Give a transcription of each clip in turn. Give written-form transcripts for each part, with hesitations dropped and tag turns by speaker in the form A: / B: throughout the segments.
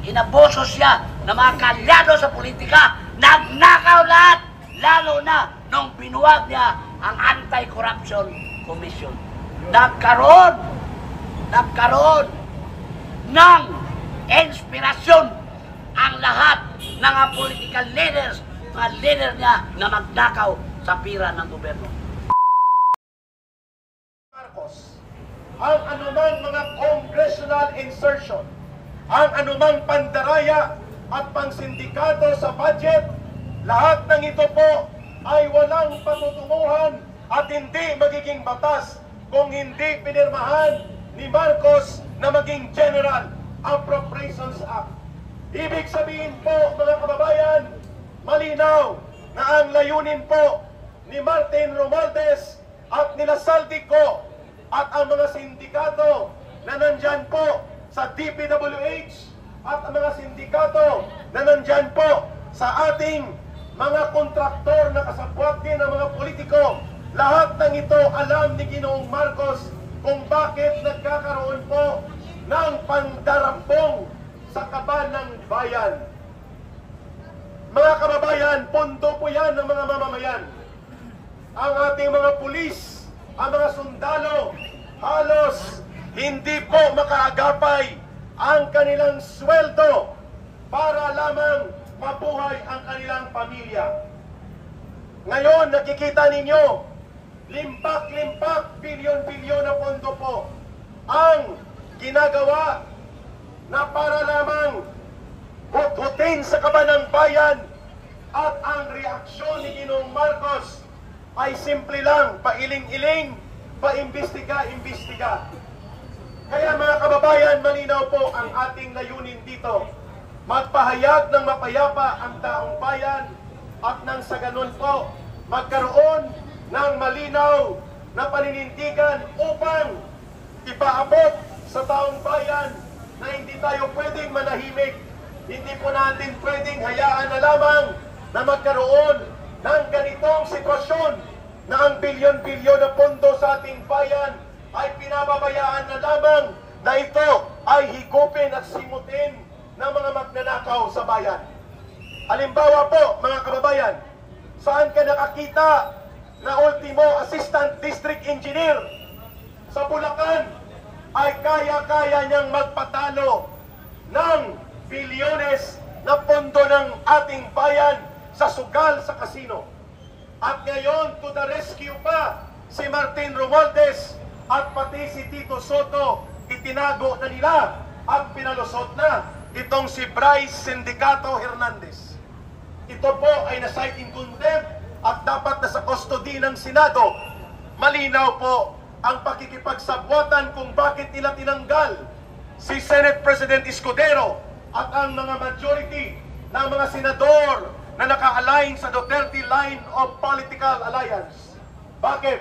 A: inaboso siya ng mga kalyado sa politika, nagnakaw lahat, lalo na nung binuwag niya ang Anti-Corruption Commission. Nagkaroon ng inspirasyon ang lahat ng mga political leaders, mga leader niya na magnakaw sa pira ng gobyerno.
B: Marcos, ang anumang mga congressional insertion, ang anumang pandaraya at pangsindikato sa budget, lahat ng ito po ay walang patutunguhan at hindi magiging batas kung hindi pinirmahan ni Marcos na maging General Appropriations Act. Ibig sabihin po, mga kababayan, malinaw na ang layunin po ni Martin Romualdez at nila Saldico at ang mga sindikato na nandyan po sa DPWH at ang mga sindikato na nandyan po sa ating mga kontraktor na kasabwat din ng mga politiko, lahat ng ito alam ni Ginoong Marcos kung bakit nagkakaroon po ng pandarambong sa kaban ng bayan. Mga kababayan, pondo po yan ng mga mamamayan. Ang ating mga pulis, ang mga sundalo, halos hindi po makaagapay ang kanilang sweldo para lamang mabuhay ang kanilang pamilya. Ngayon, nakikita ninyo, limpak-limpak, bilyon-bilyon na pondo po ang ginagawa na para lamang hut-hutin sa kaban ng bayan, at ang reaksyon ni Ginoong Marcos ay simple lang, pailing-iling, paimbestiga-imbestiga. Kaya mga kababayan, malinaw po ang ating layunin dito. Magpahayag ng mapayapa ang taong bayan at nang sa ganun po, magkaroon ng malinaw na paninindigan upang ipaabot sa taong bayan na hindi tayo pwedeng manahimik. Hindi po natin pwedeng hayaan na lamang na magkaroon ng ganitong sitwasyon na ang bilyon-bilyon na pondo sa ating bayan ay pinababayaan na lamang na ito ay higupin at simutin ng mga magnanakaw sa bayan. Halimbawa po, mga kababayan, saan ka nakakita na ultimo assistant district engineer sa Bulacan ay kaya-kaya niyang magpatalo ng bilyones na pondo ng ating bayan sa sugal sa kasino? At ngayon, to the rescue pa si Martin Romualdez at pati si Tito Soto, itinago na nila at pinalusot na itong si Bryce Sindicato Hernandez. Ito po ay na-cite in contempt at dapat na sa custody ng Senado. Malinaw po ang pakikipagsabwatan kung bakit nila tinanggal si Senate President Escudero at ang mga majority ng mga senador na naka-align sa Duterte line of political alliance. Bakit?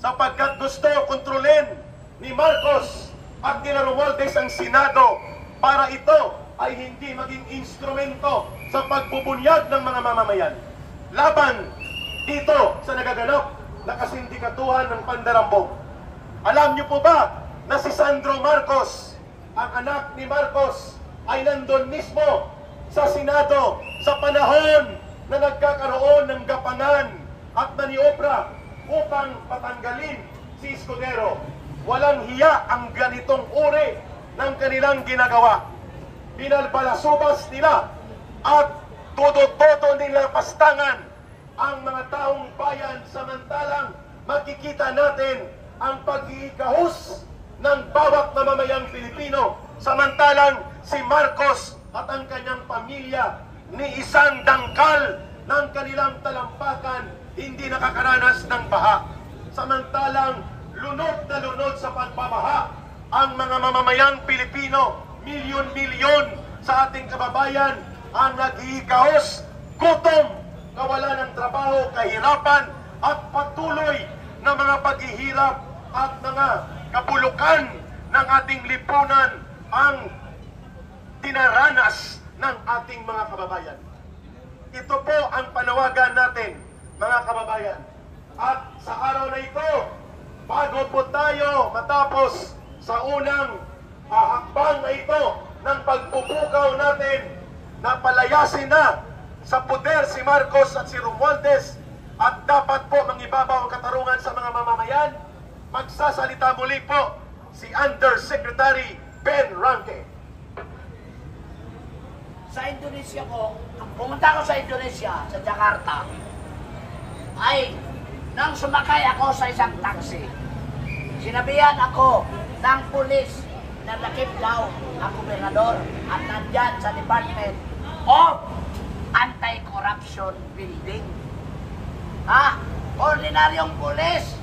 B: Sapagkat gusto kontrolin ni Marcos at nila Romualdez ang Senado para ito ay hindi maging instrumento sa pagbubunyag ng mga mamamayan laban dito sa nagaganap na kasindikatuhan ng pandarambong. Alam niyo po ba na si Sandro Marcos, ang anak ni Marcos, ay nandun mismo sa Senado sa panahon na nagkakaroon ng gapangan at maniobra upang patanggalin si Escudero? Walang hiya ang ganitong uri ng kanilang ginagawa. Pinalbalasubas nila at todo-todo nila pastangan ang mga taong bayan, samantalang makikita natin ang pag-iikahus ng bawat mamamayang Pilipino, samantalang si Marcos at ang kanyang pamilya ni isang dangkal ng kanilang talampakan hindi nakakaranas ng baha. Samantalang lunod na lunod sa pagbabaha ang mga mamamayang Pilipino, milyon-milyon sa ating kababayan ang nag-iikahos, gutom, kawalan ng trabaho, kahirapan at patuloy na mga paghihirap at mga kabulukan ng ating lipunan ang dinaranas ng ating mga kababayan. Ito po ang panawagan natin, mga kababayan. At sa araw na ito, bago po tayo matapos sa unang hakbang na ito ng pagpupukaw natin na palayasin na sa puder si Marcos at si Romualdez at dapat po mangibabaw ang katarungan sa mga mamamayan, magsasalita muli po si Undersecretary Ben Ranque.
A: Sa Indonesia ko, pumunta ako sa Indonesia, sa Jakarta, ay nang sumakay ako sa isang taxi, sinabihan ako ng pulis na nakip daw ang gobernador at nandyan sa Department of Anti-Corruption Building. Ordinaryong pulis,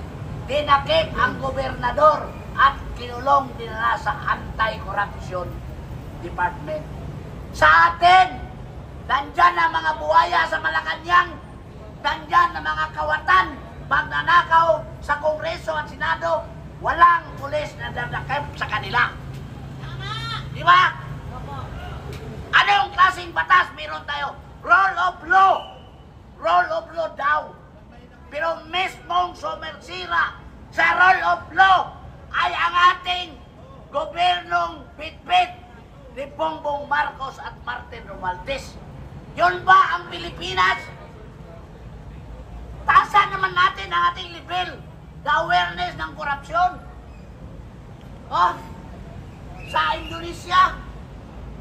A: dinakip ang gobernador at kinulong dinala sa Anti-Corruption Department. Sa atin, nandyan ang mga buhaya sa Malacanang, nandyan ang mga kawatan, magnanakaw sa Kongreso at Senado, walang pulis na dadakip sa kanila. Di ba? Anong klaseng batas meron tayo? Rule of law. Rule of law daw. Pero mismong sumersira sa rule of law ay ang ating gobernong bitbit ni Bongbong Marcos at Martin Romualdez. Yun ba ang Pilipinas? Taasan naman natin ang ating level, the awareness ng korupsyon. Sa Indonesia,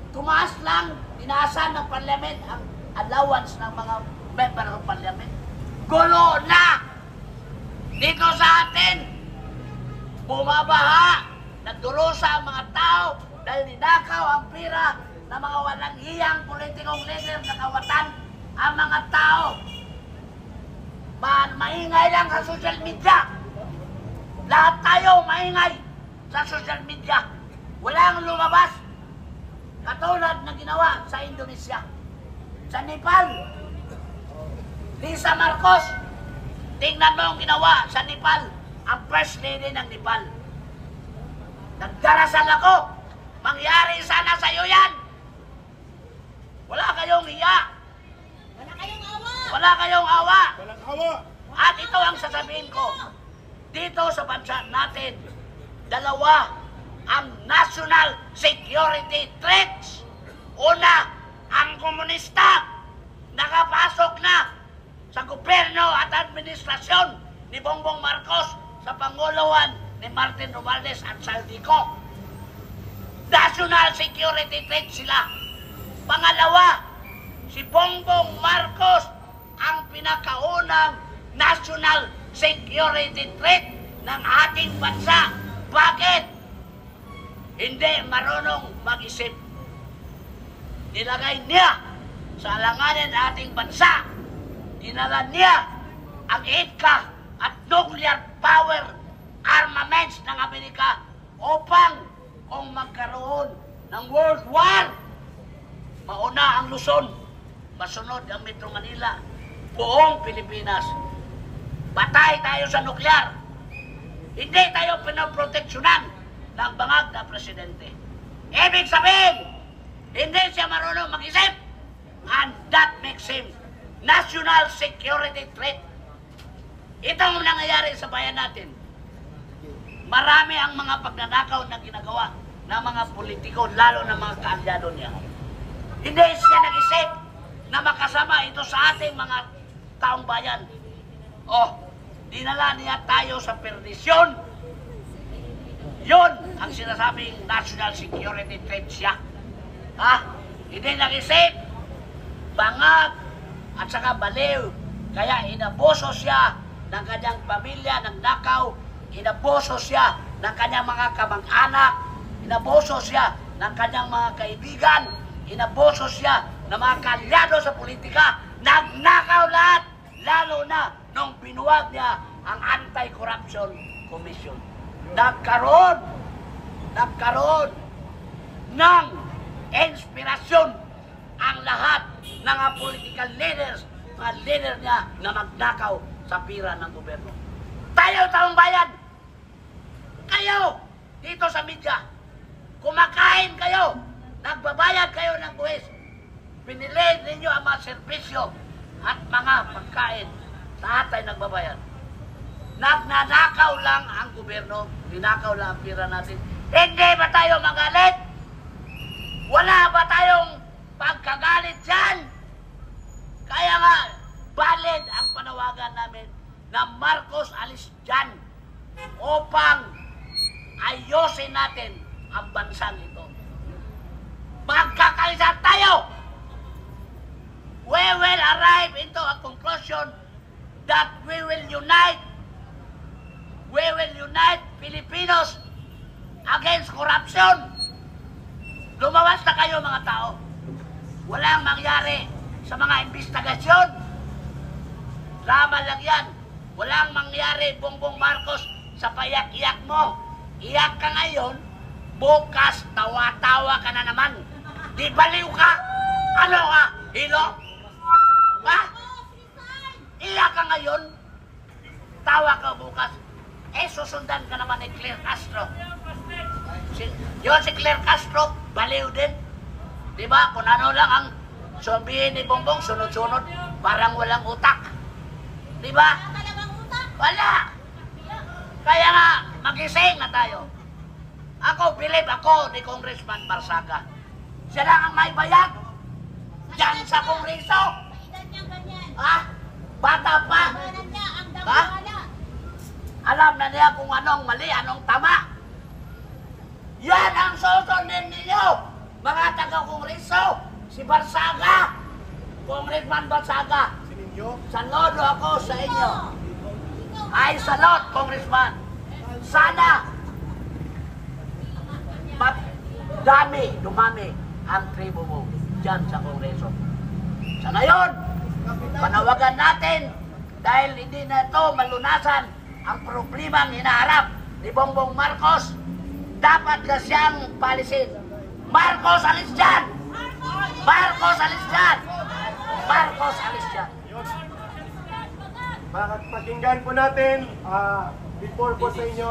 A: tumaas lang, tinaasan ng parliament ang allowance ng mga member ng parliament. Gulo na! Dito sa atin, bumabaha, nagdurusa ang mga tao dahil ninakaw ang pira ng mga walang hiyang politikong leader na kawatan ang mga tao. Maingay lang sa social media. Lahat tayo maingay sa social media. Walang lumabas. Katulad na ginawa sa Indonesia. Sa Nepal, Lisa Marcos, tingnan mo ang ginawa sa Nepal, ang first lady ng Nepal. Nagdarasal ako, mangyari sana sa iyo yan. Wala kayong hiya.
C: Wala kayong awa.
A: Wala kayong awa.
B: Walang awa.
A: At ito ang sasabihin ko. Dito sa bansa natin, dalawa ang national security threats. Una, ang komunista nakapasok na sa gobyerno at administrasyon ni Bongbong Marcos sa panguluhan ni Martin Romualdez at Saldico. National security threat sila. Pangalawa, si Bongbong Marcos ang pinakaunang national security threat ng ating bansa. Bakit? Hindi marunong mag-isip. Nilagay niya sa alanganin ng ating bansa. Dinala niya ang EDCA at nuclear power armaments ng Amerika upang kung magkaroon ng World War, mauna ang Luzon, masunod ang Metro Manila, buong Pilipinas. Patay tayo sa nuklear. Hindi tayo pinoproteksyonan ng bangag na presidente. Ibig sabihin, hindi siya marunong mag-isip, and that makes him national security threat. Ito ang nangyayari sa bayan natin. Marami ang mga pagnanakaw na ginagawa ng mga politiko, lalo ng mga kaalyado niya. Hindi siya nag-isip na makasama ito sa ating mga taong bayan. Dinala niya tayo sa perdisyon. Yun ang sinasabing national security threat siya. Hindi nag-isip, bangag, at saka baliw. Kaya inaboso siya ng kanyang pamilya, ng nakaw, inaboso siya ng kanyang mga kamag-anak, inaboso siya ng kanyang mga kaibigan, inaboso siya ng mga kalyado sa politika, nagnakaw lahat, lalo na nung binuwag niya ang Anti-Corruption Commission. Nagkaroon ng inspirasyon ang lahat ng mga political leaders, mga leader niya na magnakaw sa pira ng gobyerno. Tayo, taong bayan, kayo, dito sa media, kumakain kayo, nagbabayad kayo ng buwis, pinili ninyo ang mga serbisyo at mga pagkain, lahat tayo nagbabayad. Nagnanakaw lang ang gobyerno, ninakaw lang ang pira natin. Hindi ba tayo magalit? Wala ba tayong pagkagalit dyan? Kaya nga, valid ang panawagan namin na Marcos alis dyan upang ayusin natin ang bansang ito. Magkakaisa tayo! We will arrive into a conclusion that we will unite Filipinos against corruption. Lumawas na kayo mga tao. Walang mangyari sa mga investigasyon. Laman lang yan. Walang mangyari, Bongbong Marcos, sa payak-iyak mo. Iyak ka ngayon, bukas tawa-tawa ka na naman. Di baliw ka? Ano ka? Hilo? Ha? Iyak ka ngayon, tawa ka bukas. Susundan ka naman ni Claire Castro. Si Claire Castro, baliw din. Diba? Kung ano lang ang sabihin ni Bongbong, sunod-sunod, parang walang utak. Diba? Wala. Kaya nga, magising na tayo. Ako, believe ako ni Congressman Barsaga. Siya lang ang may bayag. Diyan sa Kongreso. Ha? Bata pa. Ha? Alam na niya kung anong mali, anong tama. Yan ang susundin ninyo, mga taga-Kongreso. Si Barsaga, Congressman Barsaga. Saludo ako sa inyo. Ay, salot, Congressman. Sana dumami ang tribo mo dyan sa Kongreso. Sa ngayon, panawagan natin dahil hindi na ito malunasan ang problemang hinaharap ni Bongbong Marcos, dapat na siyang palisin. Marcos, alis dyan! Marcos, alis dyan! Marcos, alis dyan!
B: Pakinggan po natin, before po sa inyo,